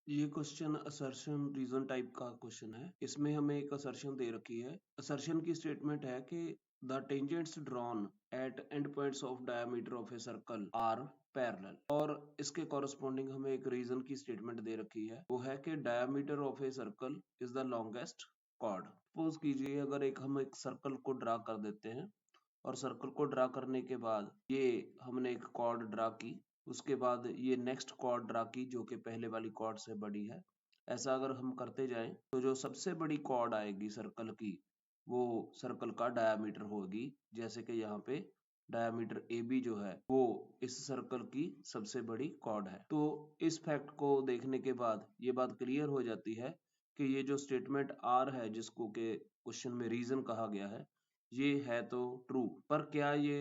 ये question assertion reason type का question है। इसमें हमें एक असर्शन दे रखी है। असर्शन की स्टेटमेंट है कि the tangents drawn at end points of diameter of a circle are parallel, और इसके कॉरस्पॉन्डिंग हमें एक रीजन की स्टेटमेंट दे रखी है। वो है कि diameter of a circle is the longest chord. Suppose कीजिए अगर हम एक सर्कल को ड्रा कर देते हैं और सर्कल को ड्रा करने के बाद ये हमने एक कॉर्ड ड्रा की, उसके बाद ये नेक्स्ट कॉर्ड ड्रा की जो कि पहले वाली कॉर्ड से बड़ी है। ऐसा अगर हम करते जाएं तो जो सबसे बड़ी कॉर्ड आएगी सर्कल की वो सर्कल का डायामीटर होगी। जैसे कि यहाँ पे डायामीटर ए बी जो है वो इस सर्कल की सबसे बड़ी कॉर्ड है। तो इस फैक्ट को देखने के बाद ये बात क्लियर हो जाती है कि ये जो स्टेटमेंट आर है जिसको के क्वेश्चन में रीजन कहा गया है ये है तो ट्रू, पर क्या ये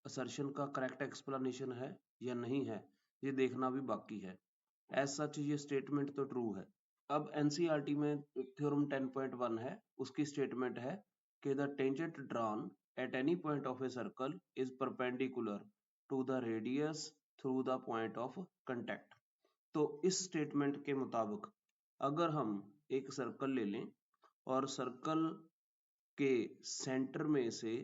असर्शन का करेक्ट एक्सप्लेनेशन है या नहीं है ये देखना भी बाकी है। एज सच ये स्टेटमेंट तो ट्रू है। अब एनसीईआरटी में थ्योरम 10.1 है, उसकी स्टेटमेंट है कि the tangent drawn at any point of a circle is perpendicular to the radius through the point of contact. तो इस स्टेटमेंट के मुताबिक अगर हम एक सर्कल ले लें और सर्कल के सेंटर में से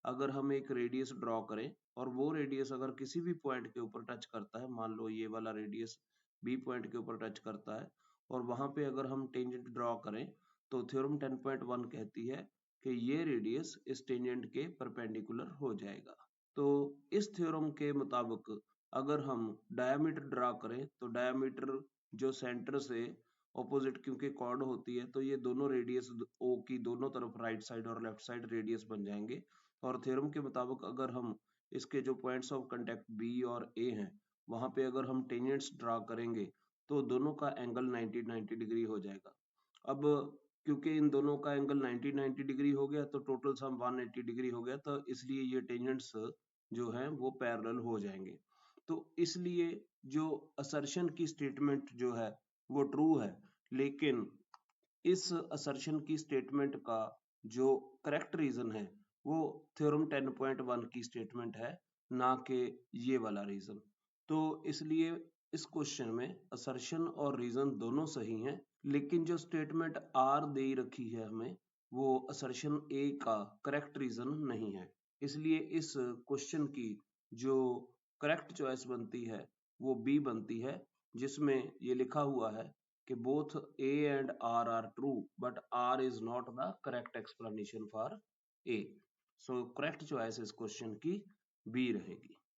अगर हम एक रेडियस ड्रॉ करें और वो रेडियस अगर किसी भी पॉइंट के ऊपर टच करता है, मान लो ये वाला रेडियस बी पॉइंट के ऊपर टच करता है और वहां पे अगर हम टेंजेंट ड्रॉ करें तो थ्योरम 10.1 कहती है कि ये रेडियस इस टेंजेंट के परपेंडिकुलर हो जाएगा। तो इस थ्योरम के मुताबिक अगर हम डायमीटर ड्रॉ करें तो डायमीटर जो सेंटर से ऑपोजिट क्योंकि कॉर्ड होती है तो ये दोनों रेडियस ओ की दोनों तरफ राइट साइड और लेफ्ट साइड रेडियस बन जाएंगे। और थ्योरम के मुताबिक अगर हम इसके जो पॉइंट्स ऑफ कांटेक्ट बी और ए हैं वहां पे अगर हम टेंजेंट्स ड्रा करेंगे तो दोनों का एंगल 90 डिग्री हो जाएगा। अब क्योंकि इन दोनों का एंगल 90 डिग्री हो गया तो टोटल सम 180 डिग्री हो गया, तो इसलिए ये टेंजेंट्स जो हैं वो पैरेलल हो जाएंगे। तो इसलिए जो असर्शन की स्टेटमेंट जो है वो ट्रू है, लेकिन इस असर्शन की स्टेटमेंट का जो करेक्ट रीजन है वो थ्योरम 10.1 की स्टेटमेंट है, ना कि ये वाला रीजन। तो इसलिए इस क्वेश्चन में असर्शन और रीजन दोनों सही हैं, लेकिन जो स्टेटमेंट आर दे रखी है हमें वो असर्शन ए का करेक्ट रीजन नहीं है। इसलिए इस क्वेश्चन की जो करेक्ट चॉइस बनती है वो बी बनती है, जिसमें ये लिखा हुआ है कि both A and R are true, but R is not the correct explanation for A. So correct choice इस क्वेश्चन की B रहेगी।